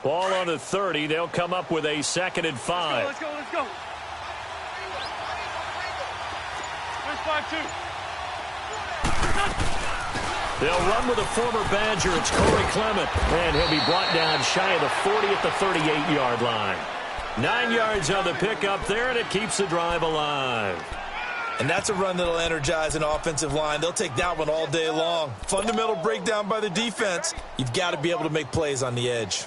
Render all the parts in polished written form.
Ball on the 30. They'll come up with a 2nd and 5. Let's go. There's 5-2. They'll run with a former Badger. It's Corey Clement. And he'll be brought down shy of the 40 at the 38-yard line. 9 yards on the pickup there, and it keeps the drive alive. And that's a run that'll energize an offensive line. They'll take that one all day long. Fundamental breakdown by the defense. You've got to be able to make plays on the edge.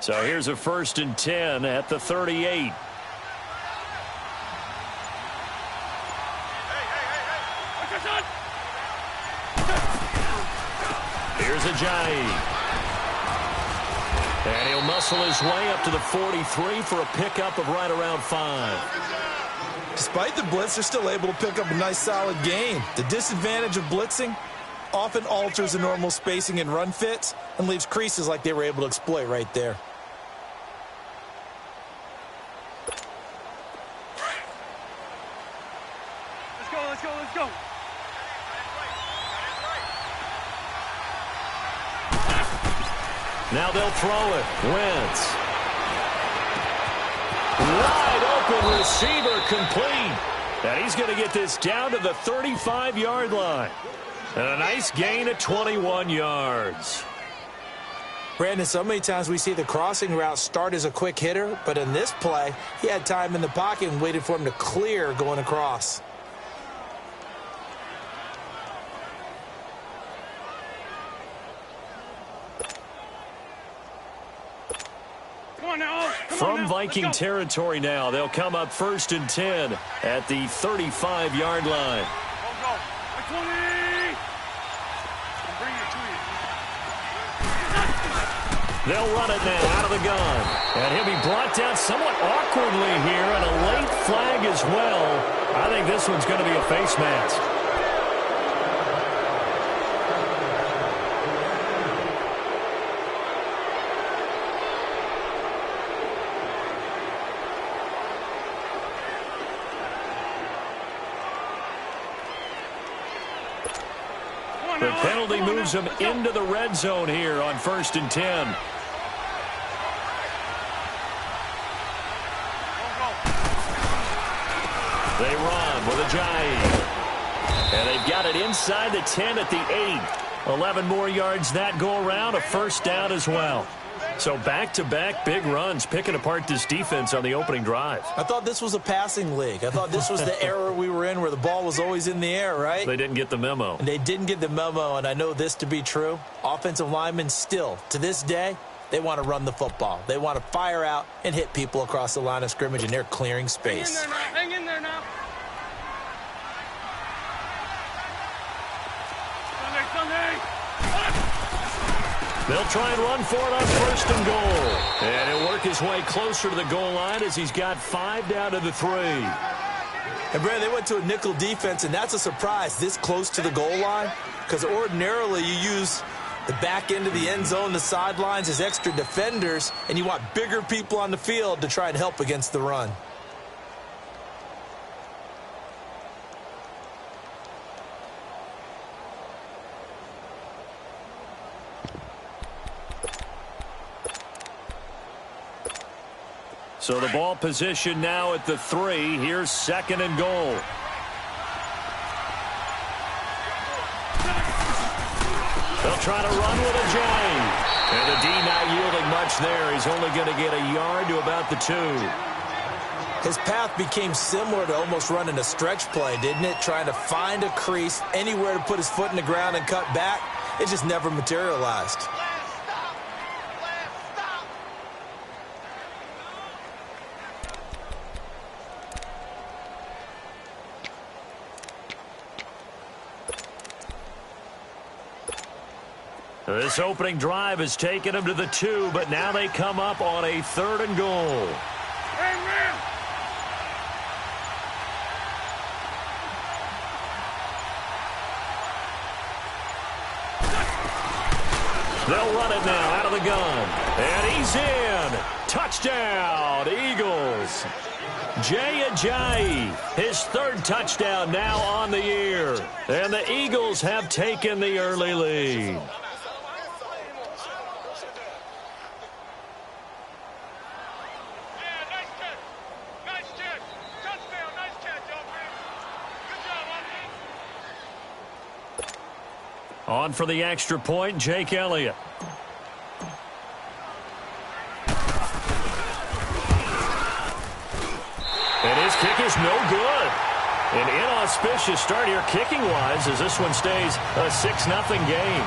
So here's a 1st and 10 at the 38. Here's Ajayi. And he'll muscle his way up to the 43 for a pickup of right around 5. Despite the blitz, they're still able to pick up a nice solid gain. The disadvantage of blitzing often alters the normal spacing and run fits and leaves creases like they were able to exploit right there. Let's go. Now they'll throw it. Wentz. Wide open receiver complete. And he's going to get this down to the 35-yard line. And a nice gain of 21 yards. Brandon, so many times we see the crossing route start as a quick hitter, but in this play, he had time in the pocket and waited for him to clear going across. From Viking territory now, they'll come up 1st and 10 at the 35-yard line. Go. 20. Bring it to you. They'll run it now out of the gun. And he'll be brought down somewhat awkwardly here, and a late flag as well. I think this one's going to be a face mask. The penalty moves them into the red zone here on 1st and 10. They run with Ajayi. And they've got it inside the 10 at the 8. 11 more yards that go around, a 1st down as well. So back-to-back big runs, picking apart this defense on the opening drive. I thought this was a passing league. I thought this was the era we were in where the ball was always in the air, right? They didn't get the memo. And they didn't get the memo, and I know this to be true. Offensive linemen still, to this day, they want to run the football. They want to fire out and hit people across the line of scrimmage, and they're clearing space. Hang in there now. Sunday. They'll try and run for it on 1st and goal. And he'll work his way closer to the goal line as he's got 5 down to the 3. And, Brad, they went to a nickel defense, and that's a surprise this close to the goal line, because ordinarily you use the back end of the end zone, the sidelines as extra defenders, and you want bigger people on the field to try and help against the run. So the ball position now at the 3. Here's 2nd and goal. They'll try to run with Ajayi. And the D not yielding much there. He's only going to get a yard to about the 2. His path became similar to almost running a stretch play, didn't it? Trying to find a crease, anywhere to put his foot in the ground and cut back. It just never materialized. This opening drive has taken them to the 2, but now they come up on a 3rd and goal. Amen. They'll run it now out of the gun. And he's in. Touchdown, Eagles. Jay Ajayi, his third touchdown now on the year. And the Eagles have taken the early lead. On for the extra point, Jake Elliott. And his kick is no good. An inauspicious start here kicking-wise as this one stays a 6-0 game.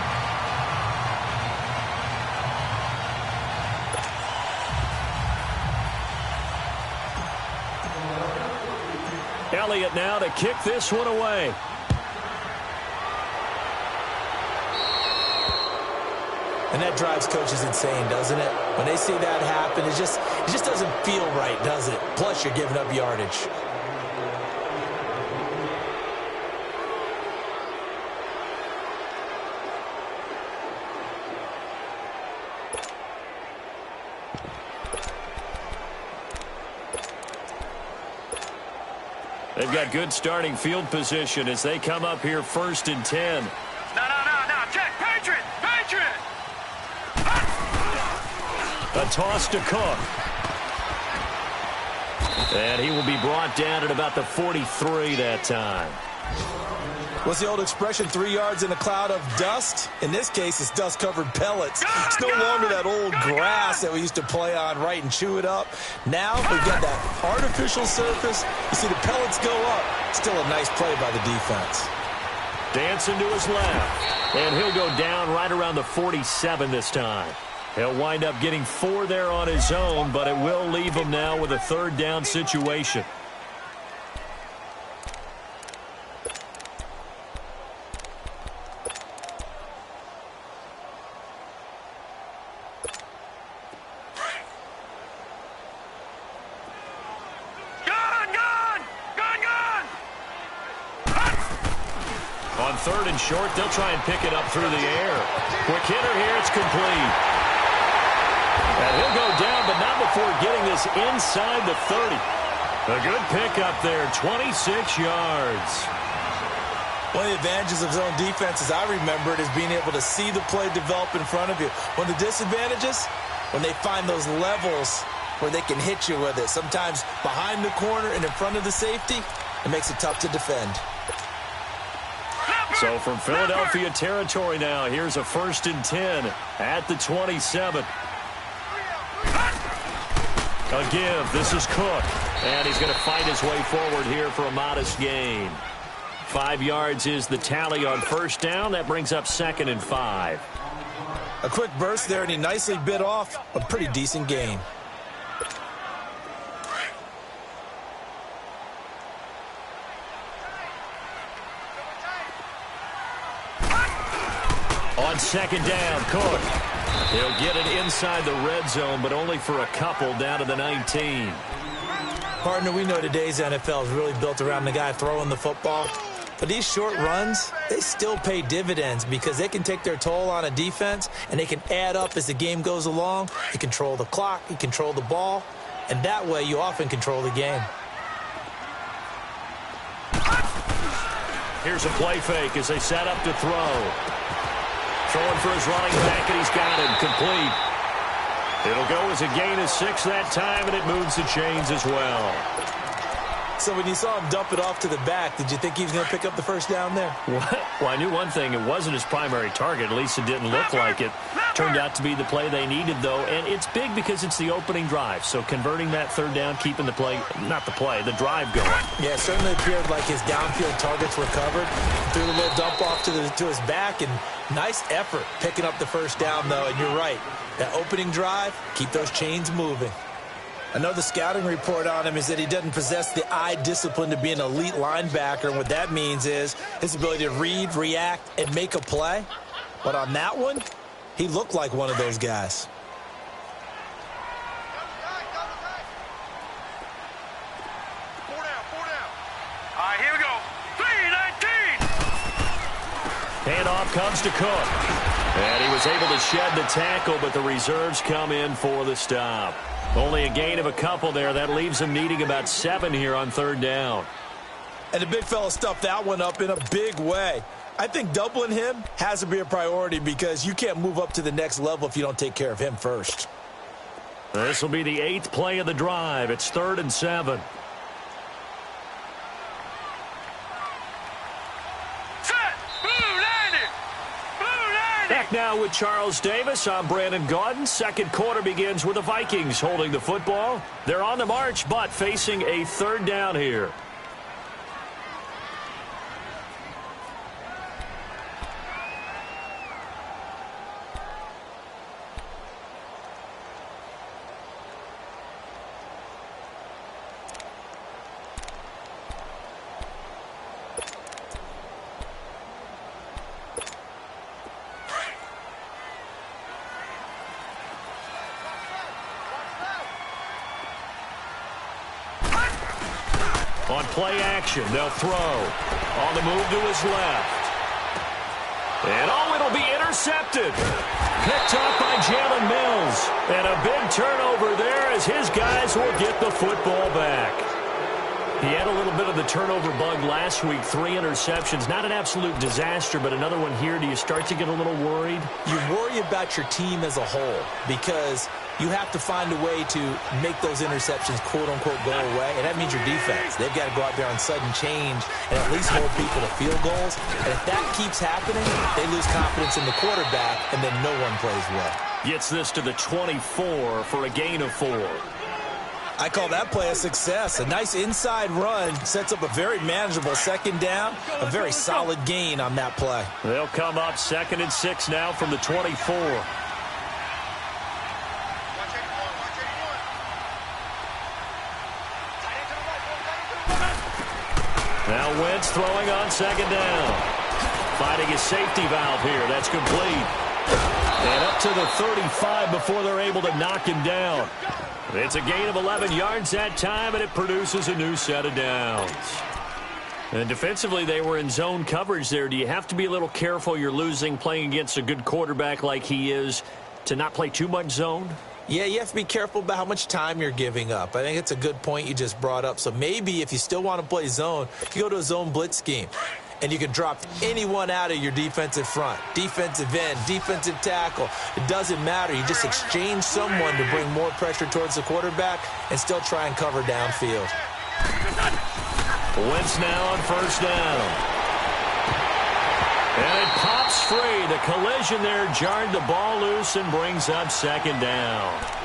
Elliott now to kick this one away. And that drives coaches insane, doesn't it? When they see that happen, it just doesn't feel right, does it? Plus, you're giving up yardage. They've got good starting field position as they come up here 1st and 10. No. Check. Patriot. A toss to Cook. And he will be brought down at about the 43 that time. What's the old expression, 3 yards in a cloud of dust? In this case, it's dust-covered pellets. It's no longer that old grass that we used to play on, right, and chew it up. Now we've got that artificial surface. You see the pellets go up. Still a nice play by the defense. Dancing to his left. And he'll go down right around the 47 this time. He'll wind up getting 4 there on his own, but it will leave him now with a 3rd down situation. On 3rd and short, they'll try and pick it up through the air. Quick hitter here, it's complete. And he'll go down, but not before getting this inside the 30. A good pickup there, 26 yards. One of the advantages of zone defense, as I remember it, is being able to see the play develop in front of you. One of the disadvantages, when they find those levels where they can hit you with it, sometimes behind the corner and in front of the safety, it makes it tough to defend. So from Philadelphia territory now, here's a 1st and 10 at the 27. A give. This is Cook. And he's going to fight his way forward here for a modest gain. 5 yards is the tally on 1st down. That brings up 2nd and 5. A quick burst there, and he nicely bit off a pretty decent gain. On 2nd down, Cook. He'll get it inside the red zone, but only for a couple down to the 19. Partner, we know today's NFL is really built around the guy throwing the football. But these short runs, they still pay dividends because they can take their toll on a defense, and they can add up as the game goes along. You control the clock, you control the ball, and that way you often control the game. Here's a play fake as they set up to throw. Throwing for his running back, and he's got him complete. It'll go as a gain of 6 that time, and it moves the chains as well. So when you saw him dump it off to the back, did you think he was going to pick up the 1st down there? Well, I knew one thing. It wasn't his primary target. At least it didn't look like it. Turned out to be the play they needed, though. And it's big because it's the opening drive. So converting that 3rd down, keeping the play, not the play, the drive going. Yeah, it certainly appeared like his downfield targets were covered. Threw the little dump off to his back, and nice effort picking up the 1st down, though. And you're right. That opening drive, keep those chains moving. I know the scouting report on him is that he doesn't possess the eye discipline to be an elite linebacker, and what that means is his ability to read, react, and make a play. But on that one, he looked like one of those guys. Four down. All right, here we go. 3-19. Handoff comes to Cook. And he was able to shed the tackle, but the reserves come in for the stop. Only a gain of a couple there. That leaves him needing about 7 here on third down. And the big fella stuffed that one up in a big way. I think doubling him has to be a priority because you can't move up to the next level if you don't take care of him first. This will be the 8th play of the drive. It's 3rd and 7. Back now with Charles Davis. I'm Brandon Gaudin. Second quarter begins with the Vikings holding the football. They're on the march, but facing a 3rd down here. On play action, they'll throw. On the move to his left. And it'll be intercepted. Picked off by Jalen Mills. And a big turnover there as his guys will get the football back. He had a little bit of the turnover bug last week, 3 interceptions. Not an absolute disaster, but another one here. Do you start to get a little worried? You worry about your team as a whole because you have to find a way to make those interceptions, quote-unquote, go away, and that means your defense. They've got to go out there on sudden change and at least hold people to field goals. And if that keeps happening, they lose confidence in the quarterback, and then no one plays well. Gets this to the 24 for a gain of 4. I call that play a success. A nice inside run sets up a very manageable 2nd down, a very solid gain on that play. They'll come up 2nd and 6 now from the 24. Now Wentz throwing on 2nd down. Finding his safety valve here. That's complete. And up to the 35 before they're able to knock him down. It's a gain of 11 yards that time, and it produces a new set of downs. And defensively, they were in zone coverage there. Do you have to be a little careful you're losing playing against a good quarterback like he is to not play too much zone? Yeah, you have to be careful about how much time you're giving up. I think it's a good point you just brought up. So maybe if you still want to play zone, you go to a zone blitz scheme. And you can drop anyone out of your defensive front, defensive end, defensive tackle. It doesn't matter. You just exchange someone to bring more pressure towards the quarterback and still try and cover downfield. Wentz now on 1st down. And it pops free. The collision there jarred the ball loose and brings up 2nd down.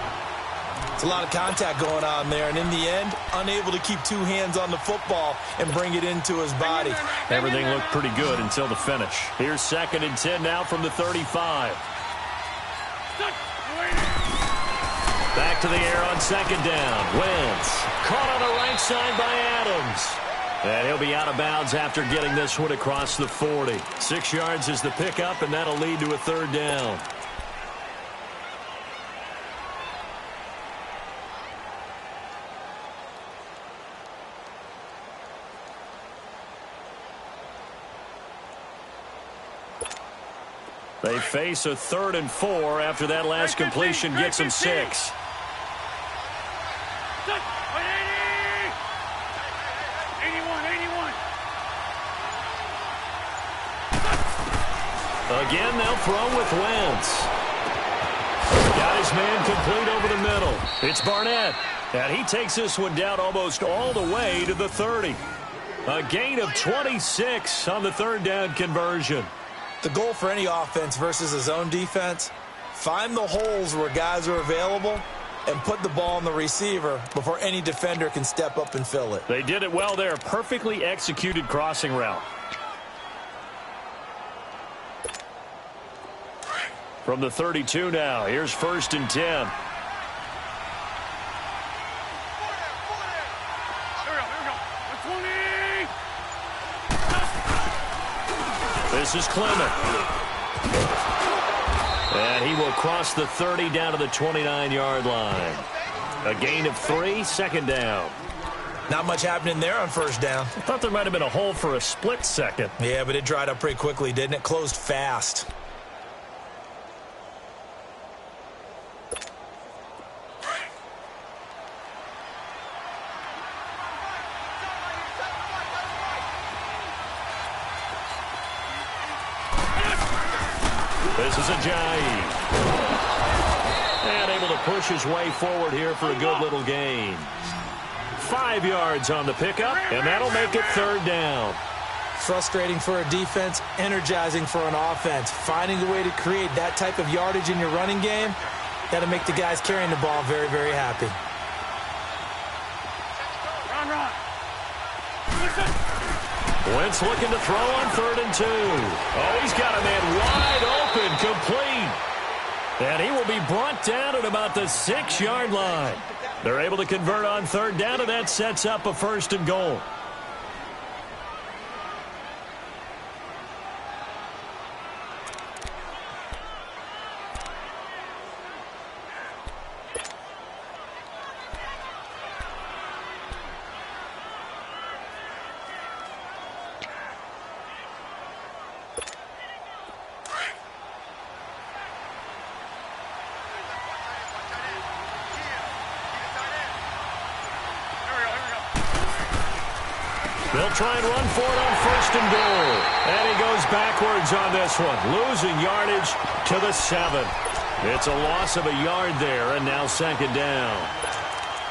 It's a lot of contact going on there, and in the end, unable to keep 2 hands on the football and bring it into his body. Everything looked pretty good until the finish. Here's 2nd and 10 now from the 35. Back to the air on 2nd down. Wentz caught on the right side by Adams. And he'll be out of bounds after getting this one across the 40. 6 yards is the pickup, and that'll lead to a 3rd down. They face a 3rd and 4 after that last completion gets them 6. Again, they'll throw with Wentz. Got his man complete over the middle. It's Barnett. And he takes this one down almost all the way to the 30. A gain of 26 on the 3rd down conversion. The goal for any offense versus a zone defense, find the holes where guys are available and put the ball on the receiver before any defender can step up and fill it. They did it well there. Perfectly executed crossing route. From the 32 now, here's 1st and 10. This is Clement. And he will cross the 30 down to the 29-yard line. A gain of 3, 2nd down. Not much happening there on 1st down. I thought there might have been a hole for a split second. Yeah, but it dried up pretty quickly, didn't it? Closed fast. This is Ajayi. And able to push his way forward here for a good little gain. 5 yards on the pickup, and that'll make it 3rd down. Frustrating for a defense, energizing for an offense. Finding a way to create that type of yardage in your running game, that'll make the guys carrying the ball very, very happy. Run. Wentz looking to throw on 3rd and 2. Oh, he's got a man wide open, complete. And he will be brought down at about the 6-yard line. They're able to convert on 3rd down, and that sets up a 1st and goal. They'll try and run for it on 1st and goal. And he goes backwards on this one, losing yardage to the 7. It's a loss of a yard there, and now 2nd down.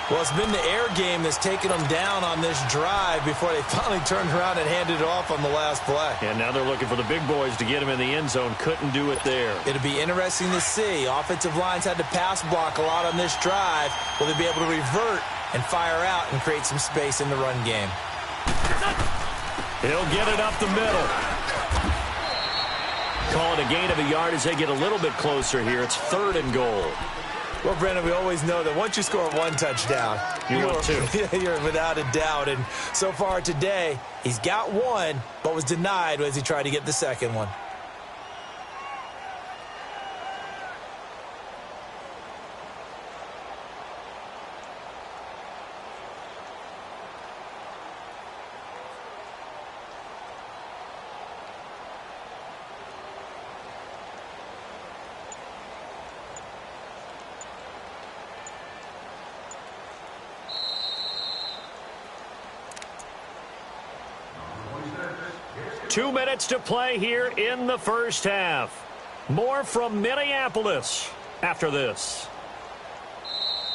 Well, it's been the air game that's taken them down on this drive before they finally turned around and handed it off on the last play. And now they're looking for the big boys to get him in the end zone. Couldn't do it there. It'll be interesting to see. Offensive lines had to pass block a lot on this drive. Will they be able to revert and fire out and create some space in the run game? He'll get it up the middle. Call it a gain of a yard as they get a little bit closer here. It's 3rd and goal. Well, Brendan, we always know that once you score 1 touchdown, you want 2. You're without a doubt. And so far today, he's got 1, but was denied as he tried to get the 2nd one. Two minutes to play here in the first half. More from Minneapolis after this.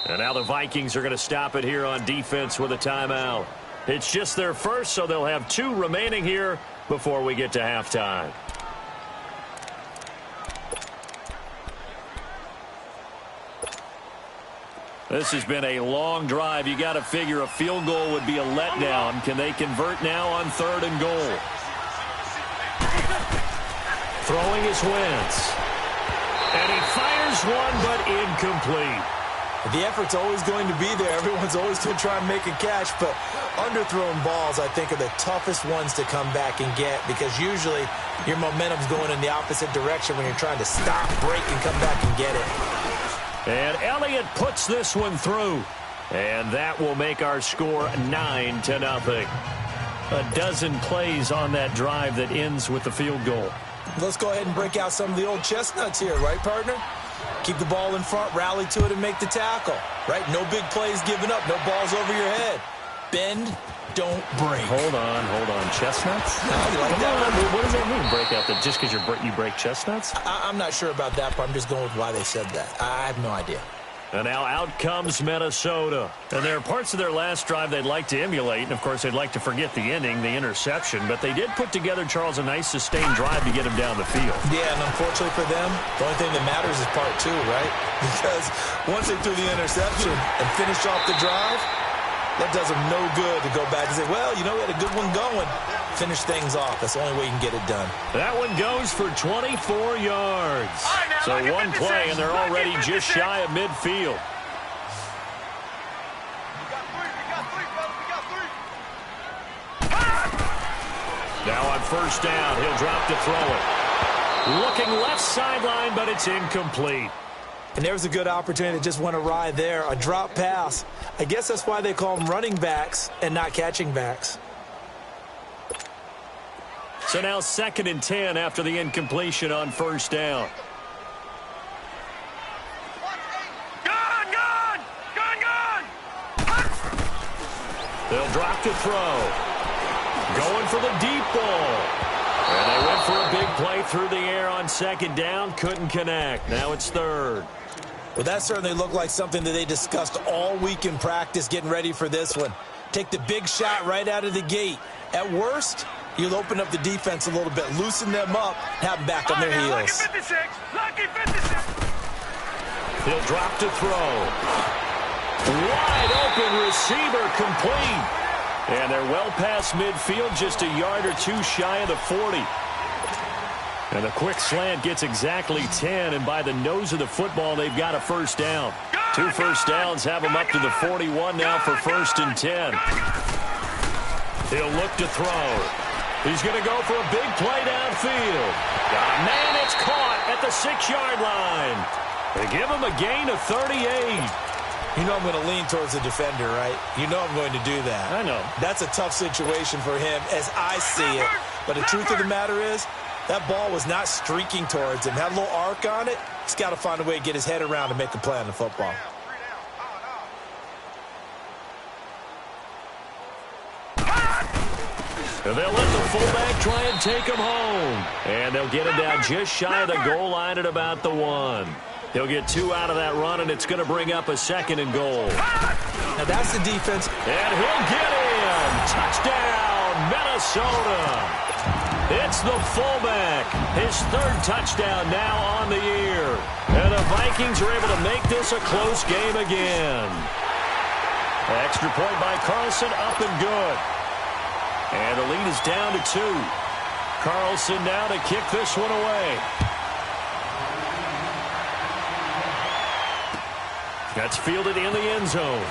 And now the Vikings are going to stop it here on defense with a timeout. It's just their first, so they'll have 2 remaining here before we get to halftime. This has been a long drive. You got to figure a field goal would be a letdown. Can they convert now on 3rd and goal? Throwing is Wentz. And he fires one, but incomplete. The effort's always going to be there. Everyone's always going to try and make a catch, but underthrown balls, I think, are the toughest ones to come back and get because usually your momentum's going in the opposite direction when you're trying to stop, break, and come back and get it. And Elliott puts this one through. And that will make our score 9-0. A dozen plays on that drive that ends with the field goal. Let's go ahead and break out some of the old chestnuts here, right, partner? Keep the ball in front, rally to it, and make the tackle, right? No big plays given up, no balls over your head. Bend, don't break. Hold on. Chestnuts? You like that? What does that mean, break out? Just because you break chestnuts? I'm not sure about that, but I'm just going with why they said that. I have no idea. And now out comes Minnesota. And there are parts of their last drive they'd like to emulate. And, of course, they'd like to forget the ending, the interception. But they did put together, Charles, a nice sustained drive to get him down the field. Yeah, and unfortunately for them, the only thing that matters is part 2, right? Because once they threw the interception and finished off the drive, that does them no good to go back and say, well, you know, we had a good one going. Finish things off. That's the only way you can get it done. That one goes for 24 yards. So one play, and they're already just shy of midfield. Now on 1st down, he'll drop to throw it. Looking left sideline, but it's incomplete. And there's a good opportunity that just went awry there. A drop pass. I guess that's why they call them running backs and not catching backs. So now 2nd and 10 after the incompletion on 1st down. Gone! They'll drop to throw. Going for the deep ball. And they went for a big play through the air on second down. Couldn't connect. Now it's third. Well, that certainly looked like something that they discussed all week in practice getting ready for this one. Take the big shot right out of the gate. At worst, you'll open up the defense a little bit, loosen them up, have them back on their heels. Lucky 56. Lucky 56. He'll drop to throw. Wide open receiver complete. And they're well past midfield, just a yard or two shy of the 40. And the quick slant gets exactly 10, and by the nose of the football, they've got a first down. 2 first downs have them up to the 41 now for 1st and 10. He'll look to throw. He's going to go for a big play downfield. Man, it's caught at the 6-yard line. They give him a gain of 38. You know I'm going to lean towards the defender, right? You know I'm going to do that. I know. That's a tough situation for him as I see it. But the truth of the matter is, that ball was not streaking towards him. Had a little arc on it. He's got to find a way to get his head around and make a play on the football. And they'll let the fullback try and take him home. And they'll get him down just shy of the goal line at about the 1. He'll get 2 out of that run, and it's going to bring up a 2nd and goal. Now that's the defense. And he'll get in. Touchdown, Minnesota. It's the fullback. His 3rd touchdown now on the year. And the Vikings are able to make this a close game again. Extra point by Carlson, up and good. And the lead is down to 2. Carlson now to kick this one away. That's fielded in the end zone.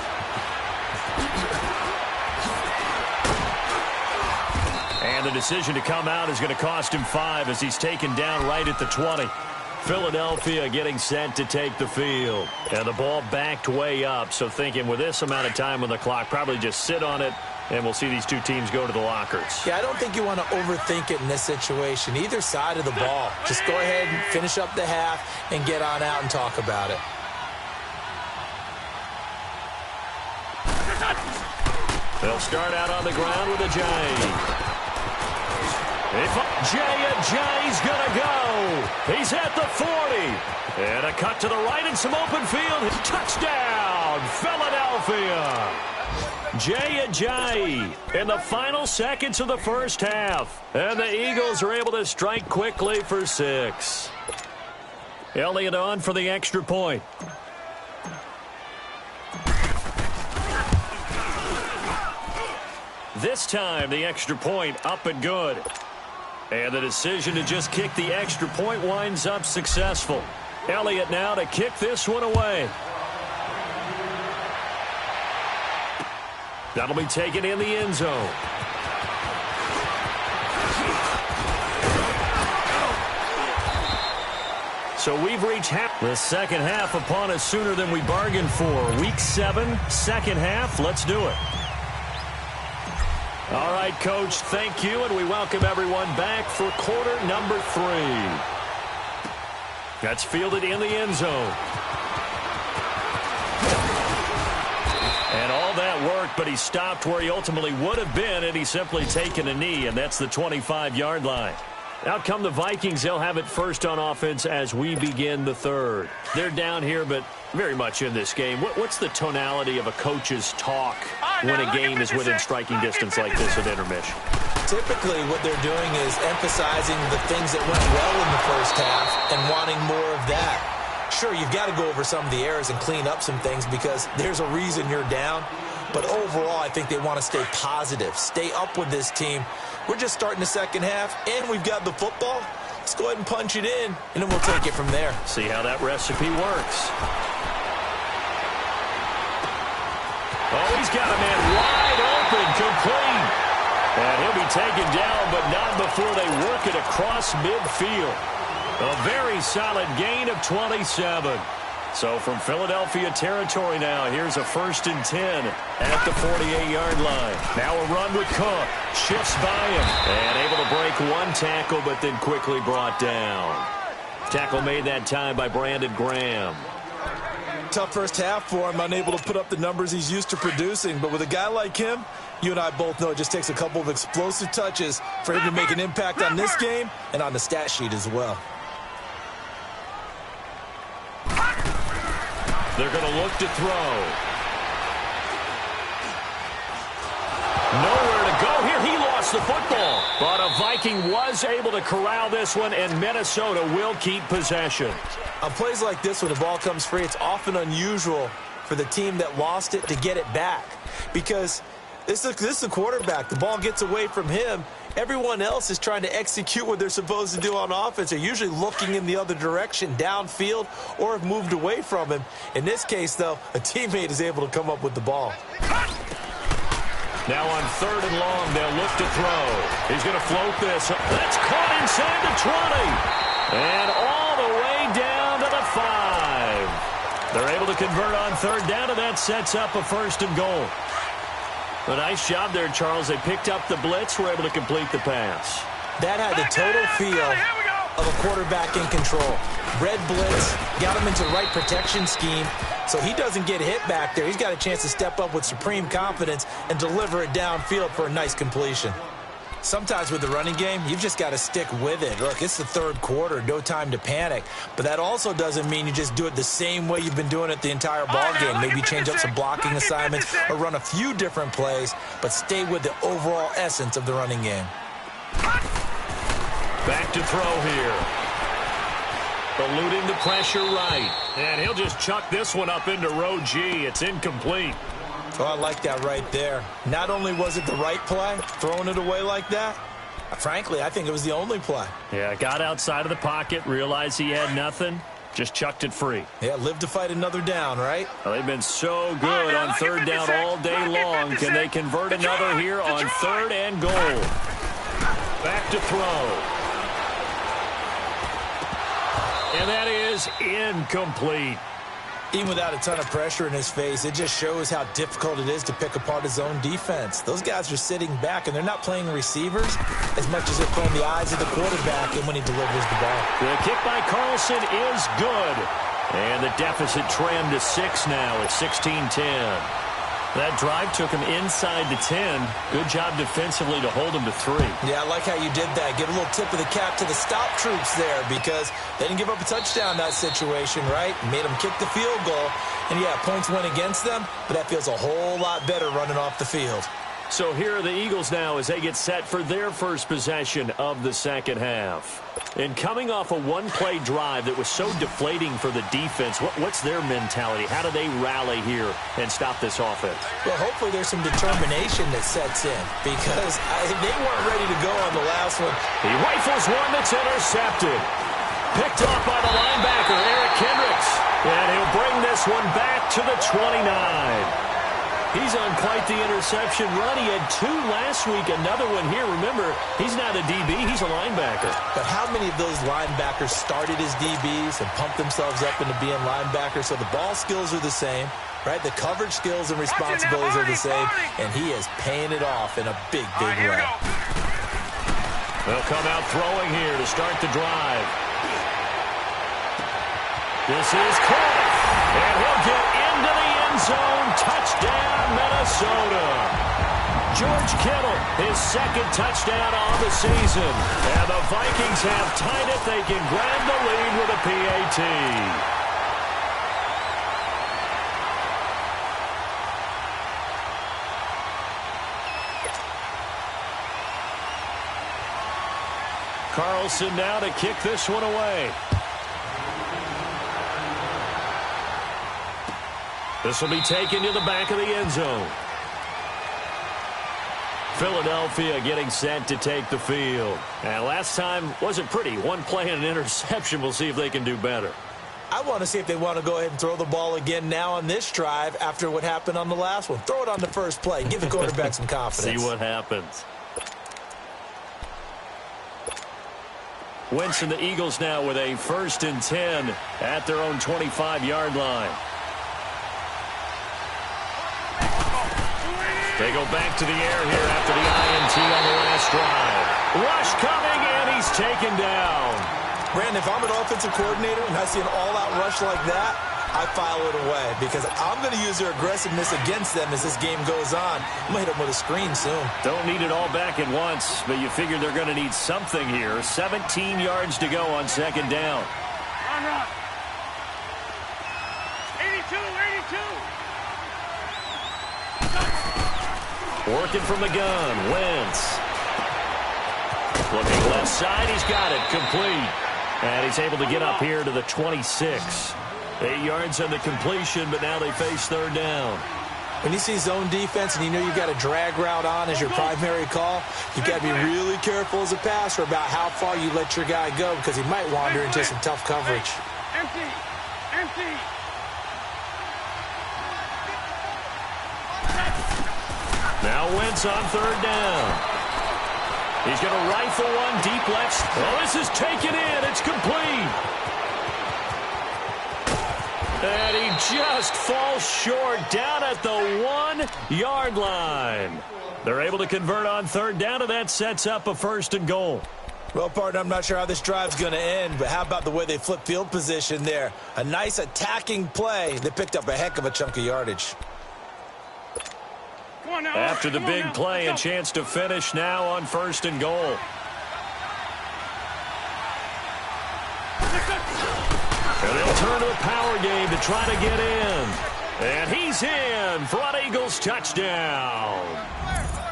And the decision to come out is going to cost him 5 as he's taken down right at the 20. Philadelphia getting set to take the field. And the ball backed way up, so thinking with this amount of time on the clock, probably just sit on it, and we'll see these 2 teams go to the lockers. Yeah, I don't think you want to overthink it in this situation. Either side of the ball. Just go ahead and finish up the half and get on out and talk about it. They'll start out on the ground with Ajayi. Ajayi's going to go. He's at the 40. And a cut to the right and some open field. Touchdown, Philadelphia. Ajayi in the final seconds of the first half. And the Eagles are able to strike quickly for 6. Elliott on for the extra point. This time, the extra point up and good. And the decision to just kick the extra point winds up successful. Elliott now to kick this one away. That'll be taken in the end zone. So we've reached the second half upon us sooner than we bargained for. Week 7, second half. Let's do it. All right, Coach, thank you, and we welcome everyone back for quarter number 3. That's fielded in the end zone. And all that worked, but he stopped where he ultimately would have been had he simply taken a knee, and that's the 25-yard line. Out come the Vikings. They'll have it first on offense as we begin the 3rd. They're down here, but very much in this game. What's the tonality of a coach's talk when a game is within striking distance like this at intermission? Typically, what they're doing is emphasizing the things that went well in the first half and wanting more of that. Sure, you've got to go over some of the errors and clean up some things because there's a reason you're down. But overall, I think they want to stay positive, stay up with this team. We're just starting the second half, and we've got the football. Let's go ahead and punch it in, and then we'll take it from there. See how that recipe works. Oh, he's got a man wide open, complete. And he'll be taken down, but not before they work it across midfield. A very solid gain of 27. So from Philadelphia territory now, here's a 1st and 10 at the 48-yard line. Now a run with Cook. Shifts by him. And able to break one tackle, but then quickly brought down. Tackle made that time by Brandon Graham. Tough first half for him, unable to put up the numbers he's used to producing. But with a guy like him, You and I both know it just takes a couple of explosive touches for him to make an impact on this game and on the stat sheet as well. They're going to look to throw. Nowhere to go here. He lost the football. But a Viking was able to corral this one, and Minnesota will keep possession. On plays like this, when the ball comes free, it's often unusual for the team that lost it to get it back. Because this is the quarterback. The ball gets away from him. Everyone else is trying to execute what they're supposed to do on offense. They're usually looking in the other direction, downfield, or have moved away from him. In this case, though, a teammate is able to come up with the ball. Now on 3rd and long, they'll look to throw. He's going to float this. That's caught inside the 20. And all the way down to the 5. They're able to convert on 3rd down, and that sets up a 1st and goal. A nice job there, Charles. They picked up the blitz, were able to complete the pass. That had the total feel of a quarterback in control. Red blitz, got him into the right protection scheme, so he doesn't get hit back there. He's got a chance to step up with supreme confidence and deliver it downfield for a nice completion. Sometimes with the running game, you've just got to stick with it. Look, it's the 3rd quarter, no time to panic. But that also doesn't mean you just do it the same way you've been doing it the entire ball game. Maybe change up some blocking assignments or run a few different plays, but stay with the overall essence of the running game. Back to throw here. Eluding the pressure right. And he'll just chuck this one up into row G. It's incomplete. Oh, I like that right there. Not only was it the right play, throwing it away like that, frankly, I think it was the only play. Yeah, got outside of the pocket, realized he had nothing, just chucked it free. Yeah, live to fight another down, right? Well, they've been so good on 3rd down all day long. Can they convert another here on 3rd and goal? Back to throw. And that is incomplete. Even without a ton of pressure in his face, it just shows how difficult it is to pick apart his own defense. Those guys are sitting back, and they're not playing receivers as much as they're playing the eyes of the quarterback and when he delivers the ball. The kick by Carlson is good. And the deficit trimmed to 6 now at 16-10. That drive took him inside the 10. Good job defensively to hold him to 3. Yeah, I like how you did that. Give a little tip of the cap to the stop troops there because they didn't give up a touchdown in that situation, right? Made them kick the field goal. And, yeah, points went against them, but that feels a whole lot better running off the field. So here are the Eagles now as they get set for their first possession of the second half. And coming off a one-play drive that was so deflating for the defense, what's their mentality? How do they rally here and stop this offense? Well, hopefully there's some determination that sets in because they weren't ready to go on the last one. He rifles one that's intercepted. Picked off by the linebacker, Eric Kendricks. And he'll bring this one back to the 29. He's on quite the interception run. He had 2 last week, another one here. Remember, he's not a DB, he's a linebacker. But how many of those linebackers started as DBs and pumped themselves up into being linebackers? So the ball skills are the same, right? The coverage skills and responsibilities are the same, and he is paying it off in a big, big way. They'll come out throwing here to start the drive. This is caught, and he'll get into the end zone. Touchdown, Minnesota. George Kittle, his 2nd touchdown on the season. And the Vikings have tied it. They can grab the lead with a PAT. Carlson now to kick this one away. This will be taken to the back of the end zone. Philadelphia getting set to take the field. And last time wasn't pretty. One play and an interception. We'll see if they can do better. I want to see if they want to go ahead and throw the ball again now on this drive after what happened on the last one. Throw it on the first play. Give the quarterback some confidence. See what happens. Wentz and the Eagles now with a 1st and 10 at their own 25-yard line. They go back to the air here after the INT on the last drive. Rush coming, and he's taken down. Brandon, if I'm an offensive coordinator and I see an all-out rush like that, I file it away because I'm going to use their aggressiveness against them as this game goes on. I'm going to hit them with a screen soon. Don't need it all back at once, but you figure they're going to need something here. 17 yards to go on second down. Run. 82. Working from the gun, Wentz. Looking left side, he's got it, complete. And he's able to get up here to the 26. 8 yards on the completion, but now they face third down. When you see zone defense and you know you've got a drag route on as your primary call, you've got to be really careful as a passer about how far you let your guy go because he might wander into some tough coverage. Empty. Now Wentz on third down. He's going to rifle one deep left. Oh, this is taken in. It's complete. And he just falls short down at the 1-yard line. They're able to convert on third down, and that sets up a first and goal. Well, partner, I'm not sure how this drive's going to end, but how about the way they flip field position there? A nice attacking play. They picked up a heck of a chunk of yardage. After the big play, a chance to finish now on first and goal. And they'll turn to the power game to try to get in. And he's in for an Eagles touchdown.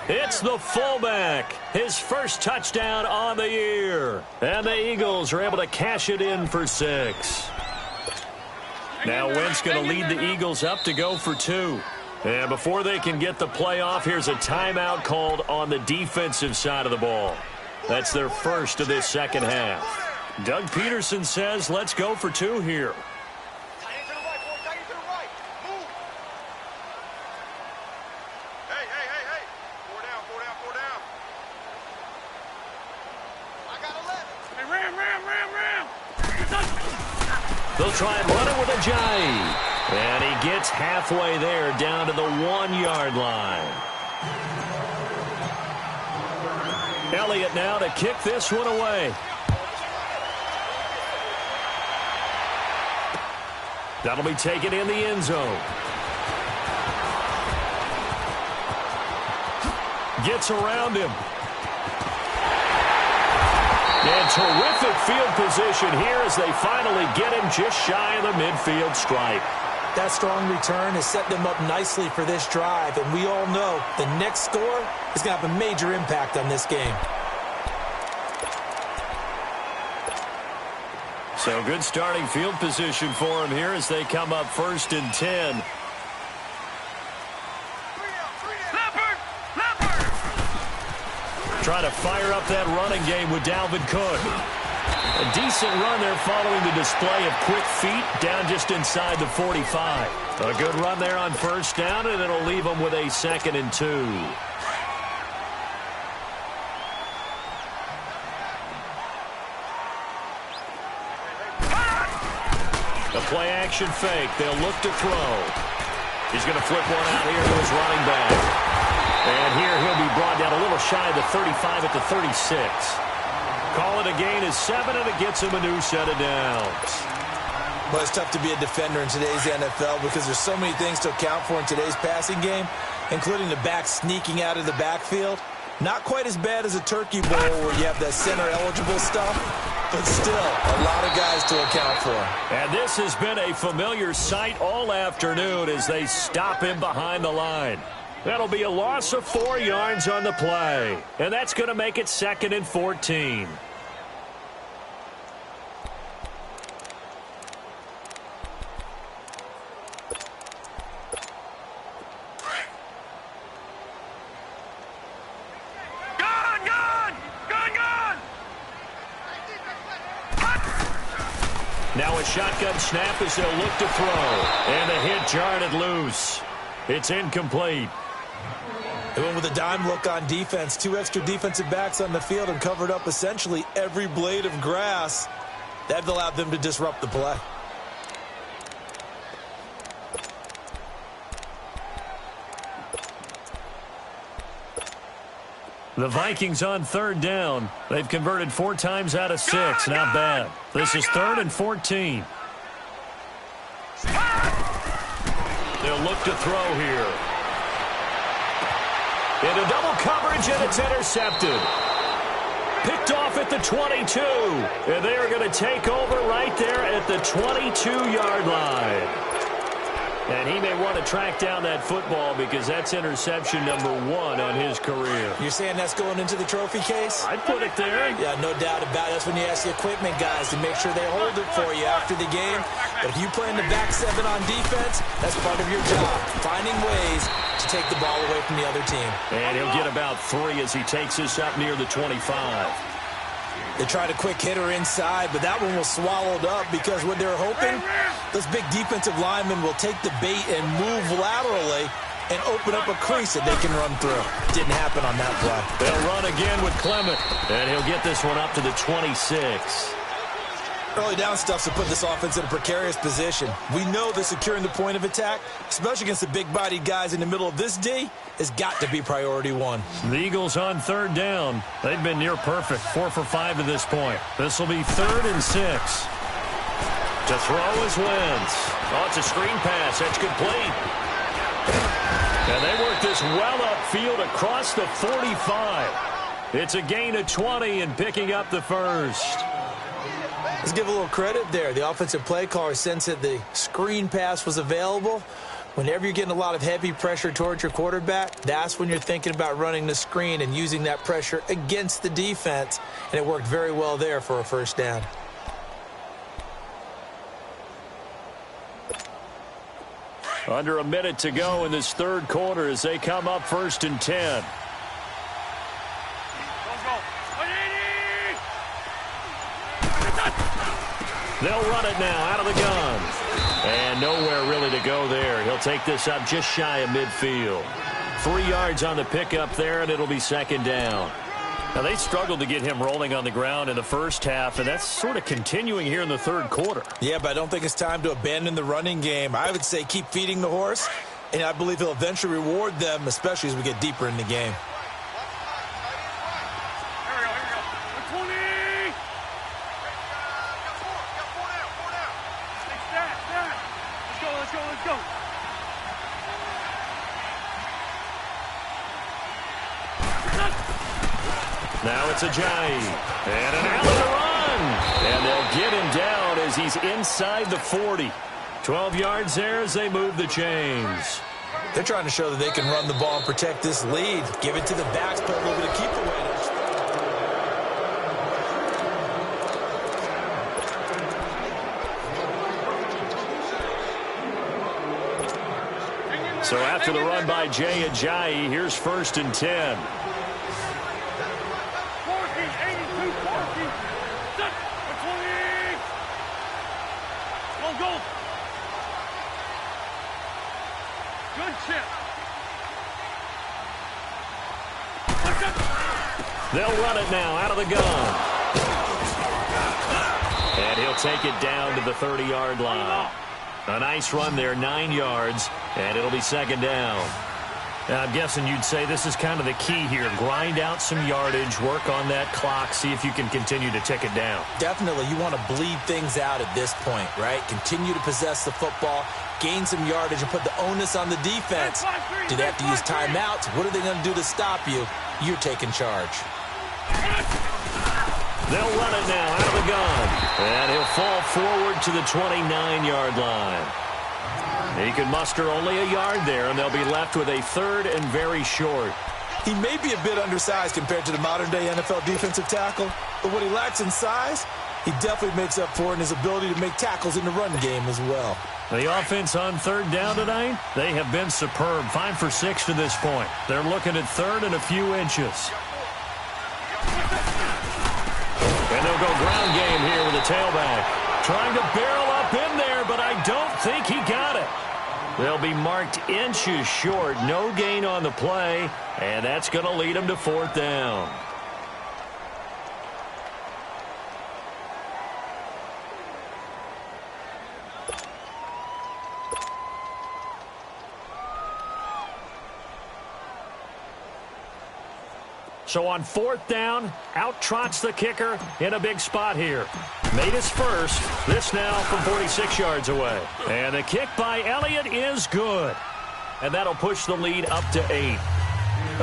It's the fullback, his first touchdown on the year. And the Eagles are able to cash it in for 6. Now Wentz going to lead the Eagles up to go for 2. And before they can get the play off, here's a timeout called on the defensive side of the ball. That's their first of this second half. Doug Peterson says, let's go for 2 here. Hey. 4 down. I got 11. Hey, ram. They'll try and run it with a Ajayi. And he gets halfway there down to the 1-yard line. Elliott now to kick this one away. That'll be taken in the end zone. Gets around him. And terrific field position here as they finally get him just shy of the midfield stripe. That strong return has set them up nicely for this drive, and we all know the next score is going to have a major impact on this game. So good starting field position for him here as they come up first and 10. Try to fire up that running game with Dalvin Cook. A decent run there following the display of quick feet down just inside the 45. A good run there on first down, and it'll leave them with a 2nd and 2. A play-action fake. They'll look to throw. He's going to flip one out here to his running back. And here he'll be brought down a little shy of the 35 at the 36. Call it a gain of 7, and it gets him a new set of downs. Well, it's tough to be a defender in today's NFL because there's so many things to account for in today's passing game, including the back sneaking out of the backfield. Not quite as bad as a turkey bowl where you have that center-eligible stuff, but still a lot of guys to account for. And this has been a familiar sight all afternoon as they stop him behind the line. That'll be a loss of 4 yards on the play, and that's going to make it 2nd and 14. Now a shotgun snap as they'll look to throw. And the hit jarred it loose. It's incomplete. They went with a dime look on defense. 2 extra defensive backs on the field and covered up essentially every blade of grass. That allowed them to disrupt the play. The Vikings on third down. They've converted 4 times out of 6. Not bad. This is 3rd and 14. They'll look to throw here. Into double coverage, and it's intercepted. Picked off at the 22. And they are going to take over right there at the 22-yard line. And he may want to track down that football because that's interception number 1 on his career. You're saying that's going into the trophy case? I'd put it there. Yeah, no doubt about it. That's when you ask the equipment guys to make sure they hold it for you after the game. But if you play in the back 7 on defense, that's part of your job, finding ways to take the ball away from the other team. And he'll get about 3 as he takes this up near the 25. They tried a quick hitter inside, but that one was swallowed up because what they're hoping, those big defensive linemen will take the bait and move laterally and open up a crease that they can run through. Didn't happen on that play. They'll run again with Clement, and he'll get this one up to the 26. Early down stuff to put this offense in a precarious position. We know that securing the point of attack, especially against the big-bodied guys in the middle of this D, has got to be priority 1. The Eagles on 3rd down. They've been near perfect, 4 for 5 to this point. This will be 3rd and 6. To throw is Wentz. Oh, it's a screen pass. That's complete. And they work this well upfield across the 45. It's a gain of 20 and picking up the first. Let's give a little credit there. The offensive play caller sensed that the screen pass was available. Whenever you're getting a lot of heavy pressure towards your quarterback, that's when you're thinking about running the screen and using that pressure against the defense. And it worked very well there for a first down. Under a minute to go in this 3rd quarter as they come up 1st and 10. They'll run it now out of the gun. And nowhere really to go there. He'll take this up just shy of midfield. 3 yards on the pickup there, and it'll be 2nd down. Now, they struggled to get him rolling on the ground in the first half, and that's sort of continuing here in the 3rd quarter. Yeah, but I don't think it's time to abandon the running game. I would say keep feeding the horse, and I believe he'll eventually reward them, especially as we get deeper in the game. Now it's Ajayi. And an Allen to run. And they'll get him down as he's inside the 40. 12 yards there as they move the chains. They're trying to show that they can run the ball and protect this lead. Give it to the backs, put a little bit of keep away. So after the run by Jay Ajayi, here's 1st and 10. They'll run it now out of the gun. And he'll take it down to the 30-yard line. A nice run there, 9 yards, and it'll be 2nd down. Now, I'm guessing you'd say this is kind of the key here. Grind out some yardage, work on that clock, see if you can continue to tick it down. Definitely. You want to bleed things out at this point, right? Continue to possess the football, gain some yardage, and put the onus on the defense. Do they have to use timeouts? What are they going to do to stop you? You're taking charge. They'll run it now out of the gun. And he'll fall forward to the 29-yard line. He can muster only a yard there, and they'll be left with a 3rd and very short. He may be a bit undersized compared to the modern-day NFL defensive tackle, but what he lacks in size, he definitely makes up for in his ability to make tackles in the run game as well. The offense on 3rd down tonight, they have been superb. 5 for 6 to this point. They're looking at 3rd and a few inches. And they'll go ground game here with the tailback. Trying to barrel up in there, but I don't think he got it. They'll be marked inches short. No gain on the play, and that's going to lead them to 4th down. So on 4th down, out trots the kicker in a big spot here. Made his first. This now from 46 yards away. And the kick by Elliott is good. And that'll push the lead up to 8.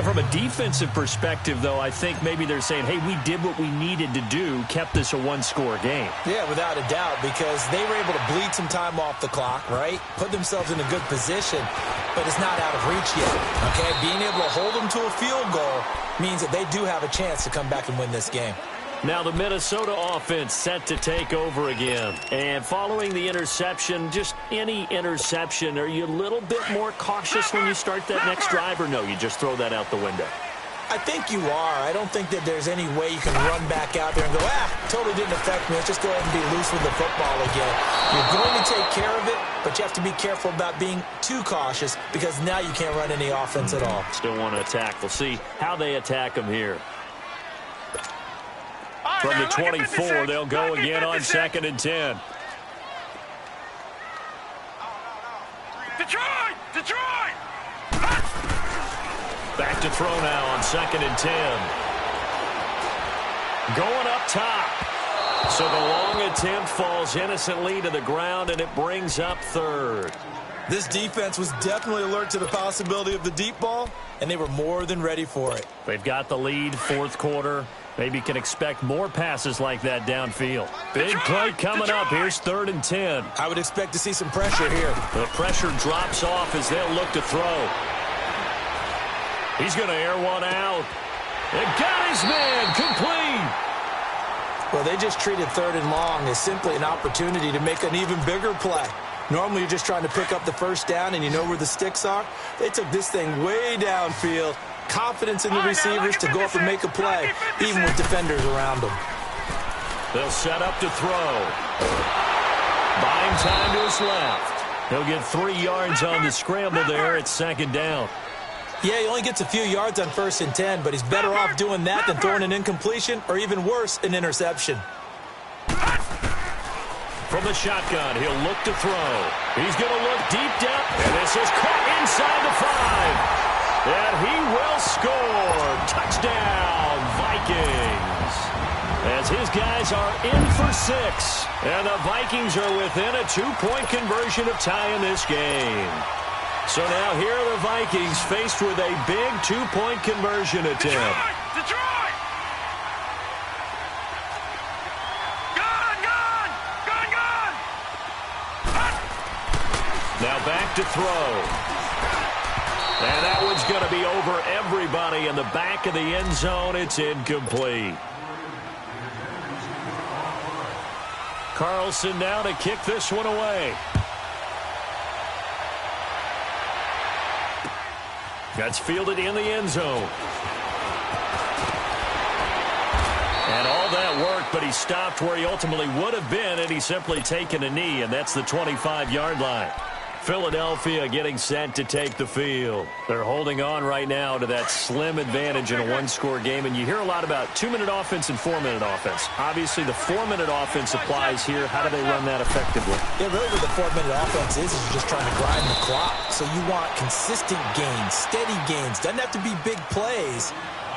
From a defensive perspective, though, I think maybe they're saying, hey, we did what we needed to do, kept this a one-score game. Yeah, without a doubt, because they were able to bleed some time off the clock, right? Put themselves in a good position, but it's not out of reach yet, okay? Being able to hold them to a field goal means that they do have a chance to come back and win this game. Now the Minnesota offense set to take over again. And following the interception, just any interception, are you a little bit more cautious when you start that next drive, or no, you just throw that out the window? I think you are. I don't think that there's any way you can run back out there and go, totally didn't affect me. Let's just go ahead and be loose with the football again. You're going to take care of it, but you have to be careful about being too cautious because now you can't run any offense at all. Still want to attack. We'll see how they attack them here. From the 24, they'll go again on 2nd and 10. Detroit! Back to throw now on 2nd and 10. Going up top. So the long attempt falls innocently to the ground, and it brings up 3rd. This defense was definitely alert to the possibility of the deep ball, and they were more than ready for it. They've got the lead, 4th quarter. Maybe can expect more passes like that downfield. Big play coming up. Here's 3rd and 10. I would expect to see some pressure here. The pressure drops off as they'll look to throw. He's going to air one out. And got his man complete. Well, they just treated 3rd and long as simply an opportunity to make an even bigger play. Normally, you're just trying to pick up the 1st down and you know where the sticks are. They took this thing way downfield. Confidence in the receivers to go up and make a play, even with defenders around them. They'll set up to throw. Buying time to his left. He'll get 3 yards on the scramble there at 2nd down. Yeah, he only gets a few yards on 1st and 10, but he's better off doing that than throwing an incompletion or even worse, an interception. From the shotgun, he'll look to throw. He's going to look deep down, and this is caught inside the 5. And he will score. Touchdown, Vikings. As his guys are in for 6. And the Vikings are within a 2-point conversion of tying this game. So now here are the Vikings faced with a big 2-point conversion attempt. Detroit! Gone! Now back to throw. And that one's going to be over everybody in the back of the end zone. It's incomplete. Carlson now to kick this one away. That's fielded in the end zone. And all that work, but he stopped where he ultimately would have been, and he's simply taken a knee, and that's the 25-yard line. Philadelphia getting set to take the field. They're holding on right now to that slim advantage in a one-score game, and you hear a lot about 2-minute offense and 4-minute offense. Obviously, the 4-minute offense applies here. How do they run that effectively? Yeah, really what the 4-minute offense is you're just trying to grind the clock. So you want consistent gains, steady gains. Doesn't have to be big plays,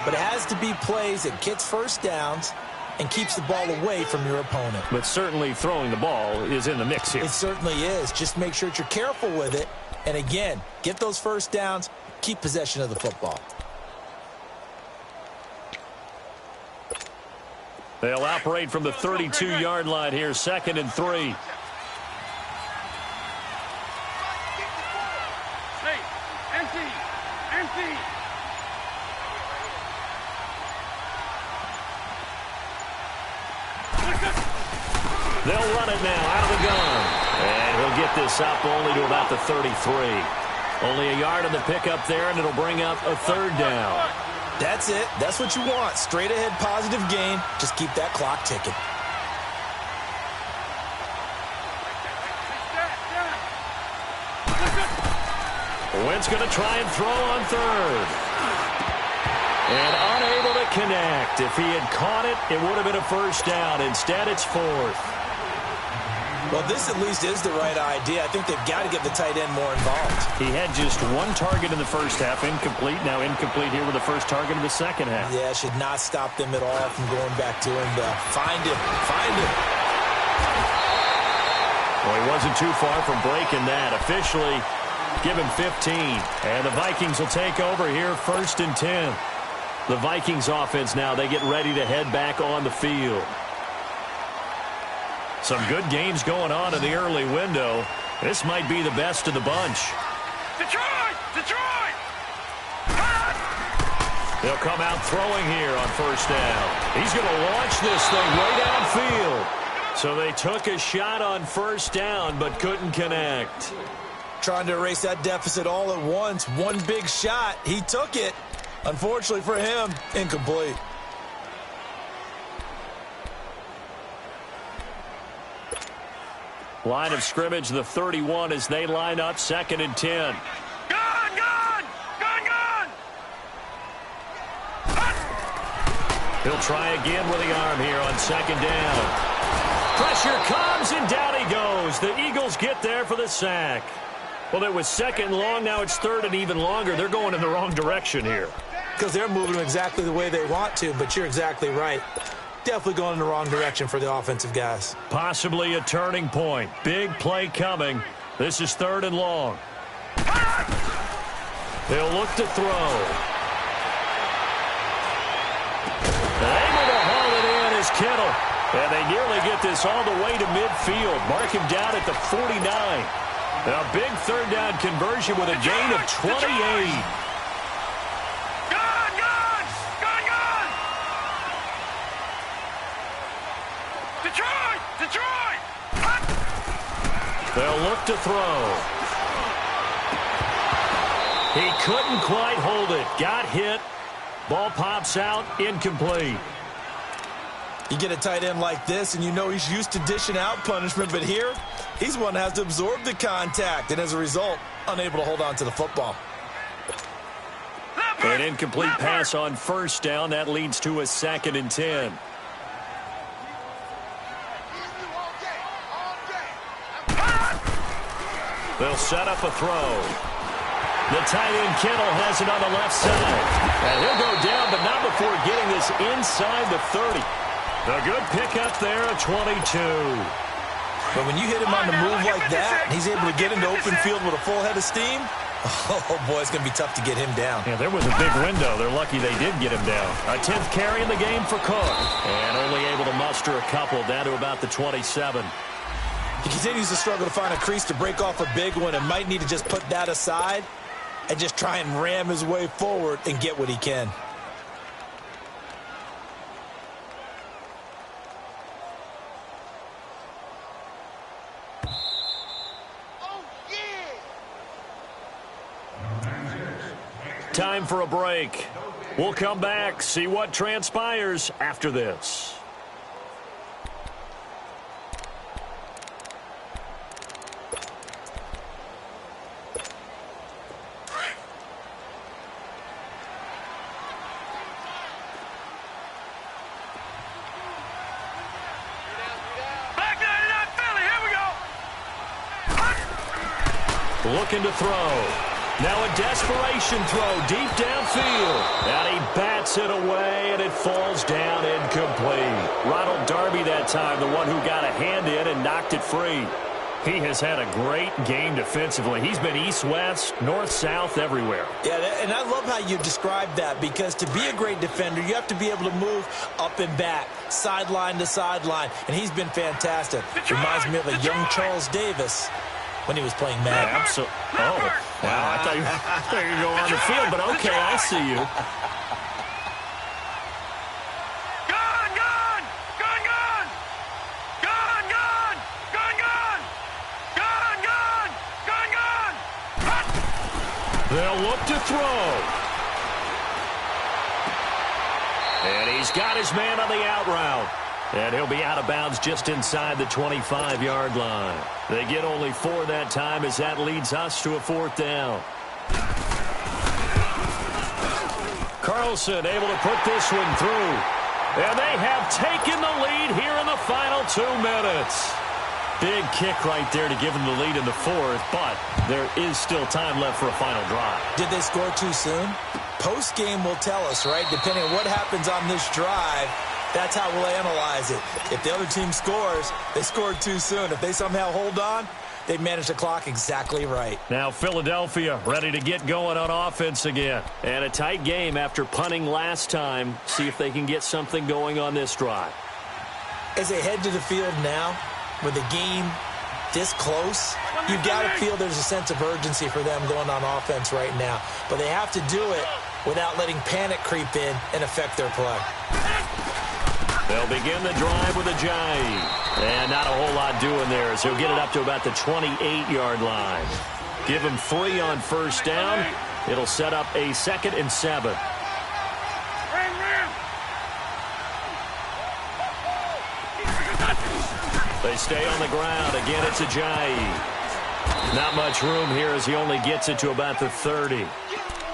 but it has to be plays that gets first downs and keeps the ball away from your opponent. But certainly throwing the ball is in the mix here. It certainly is. Just make sure that you're careful with it. And again, get those first downs, keep possession of the football. They'll operate from the 32-yard line here, 2nd and 3. Hey, empty! They'll run it now out of the gun. And he'll get this up only to about the 33. Only a yard on the pickup there, and it'll bring up a 3rd down. That's it. That's what you want. Straight ahead positive gain. Just keep that clock ticking. Wentz going to try and throw on 3rd. And unable to connect. If he had caught it, it would have been a 1st down. Instead, it's 4th. Well, this at least is the right idea. I think they've got to get the tight end more involved. He had just one target in the first half, incomplete. Now incomplete here with the first target in the second half. Yeah, should not stop them at all from going back to him. Find him. Find him. Well, he wasn't too far from breaking that. Officially, give him 15. And the Vikings will take over here, 1st and 10. The Vikings offense now, they get ready to head back on the field. Some good games going on in the early window. This might be the best of the bunch. Detroit! Detroit! They'll come out throwing here on 1st down. He's going to launch this thing way downfield. So they took a shot on 1st down but couldn't connect. Trying to erase that deficit all at once. One big shot. He took it. Unfortunately for him, incomplete. Line of scrimmage, the 31 as they line up, 2nd and 10. Gone! Gone! Gone! Gone! He'll try again with the arm here on 2nd down. Pressure comes and down he goes. The Eagles get there for the sack. Well, it was 2nd and long. Now it's 3rd and even longer. They're going in the wrong direction here. Because they're moving exactly the way they want to, but you're exactly right. Definitely going in the wrong direction for the offensive guys. Possibly a turning point. Big play coming. This is 3rd and long. They'll look to throw. Able to haul it in is Kittle. And they nearly get this all the way to midfield. Mark him down at the 49. A big 3rd down conversion with a gain of 28. Detroit! Detroit! They'll look to throw. He couldn't quite hold it. Got hit. Ball pops out. Incomplete. You get a tight end like this, and you know he's used to dishing out punishment, but here, he's one that has to absorb the contact, and as a result, unable to hold on to the football. An incomplete pass on 1st down. That leads to a 2nd and 10. They'll set up a throw. The tight end Kittle has it on the left side. And he'll go down, but not before getting this inside the 30. A good pickup there at 22. But when you hit him on the move like that, and he's able to get into open field with a full head of steam, oh boy, it's going to be tough to get him down. Yeah, there was a big window. They're lucky they did get him down. A 10th carry in the game for Cook. And only able to muster a couple down to about the 27. He continues to struggle to find a crease to break off a big one and might need to just put that aside and just try and ram his way forward and get what he can. Time for a break. We'll come back, see what transpires after this. Looking to throw. Now a desperation throw deep downfield. And he bats it away, and it falls down incomplete. Ronald Darby that time, the one who got a hand in and knocked it free. He has had a great game defensively. He's been east-west, north-south, everywhere. Yeah, and I love how you described that, because to be a great defender, you have to be able to move up and back, sideline to sideline, and he's been fantastic. Reminds me of a young Charles Davis when he was playing Madden. Yeah, absolutely. Oh, wow. I thought you were going to go on the field, but okay, I see you. Gone, gone! Gone, gone! Gone, gone! Gone, gone! Gone, gone! Gone, gone! They'll look to throw. And he's got his man on the out route. And he'll be out of bounds just inside the 25-yard line. They get only 4 that time as that leads us to a 4th down. Carlson able to put this one through. And they have taken the lead here in the final 2 minutes. Big kick right there to give them the lead in the fourth, but there is still time left for a final drive. Did they score too soon? Post-game will tell us, right? Depending on what happens on this drive, that's how we'll analyze it. If the other team scores, they scored too soon. If they somehow hold on, they managed the clock exactly right. Now Philadelphia ready to get going on offense again. And a tight game after punting last time. See if they can get something going on this drive. As they head to the field now, with the game this close, you've got to feel there's a sense of urgency for them going on offense right now. But they have to do it without letting panic creep in and affect their play. They'll begin the drive with a jive. And not a whole lot doing there, as he'll get it up to about the 28-yard line. Give him 3 on first down. It'll set up a 2nd and 7. They stay on the ground. Again, it's a jive. Not much room here as he only gets it to about the 30.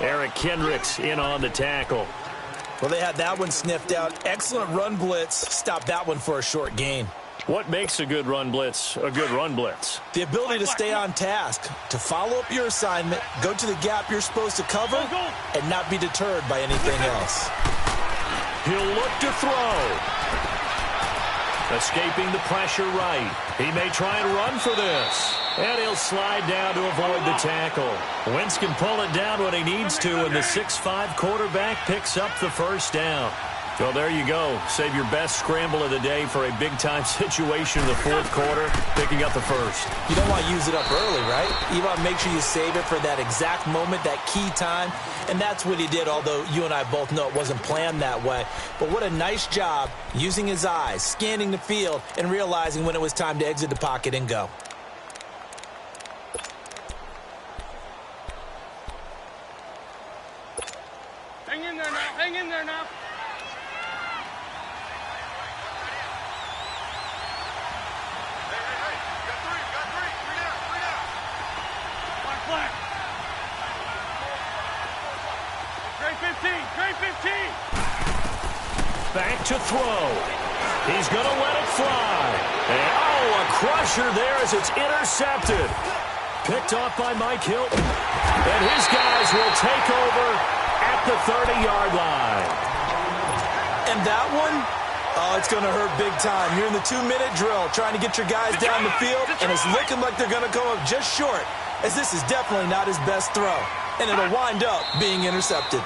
Eric Kendricks in on the tackle. Well, they had that one sniffed out. Excellent run blitz. Stopped that one for a short gain. What makes a good run blitz a good run blitz? The ability to stay on task, to follow up your assignment, go to the gap you're supposed to cover, and not be deterred by anything else. He'll look to throw. Escaping the pressure right. He may try and run for this. And he'll slide down to avoid the tackle. Wentz can pull it down when he needs to, and the 6'5" quarterback picks up the first down. Well, there you go. Save your best scramble of the day for a big-time situation in the fourth quarter, picking up the first. You don't want to use it up early, right? You want to make sure you save it for that exact moment, that key time, and that's what he did, although you and I both know it wasn't planned that way. But what a nice job using his eyes, scanning the field, and realizing when it was time to exit the pocket and go. Hang in there now. Hang in there now. Trey 15. Back to throw. He's going to let it fly. And, oh, a crusher there as it's intercepted. Picked off by Mike Hilton. And his guys will take over at the 30-yard line. And that one, oh, it's going to hurt big time. You're in the 2-minute drill trying to get your guys down the field, and it's looking like they're going to come up just short, as this is definitely not his best throw. And it'll wind up being intercepted.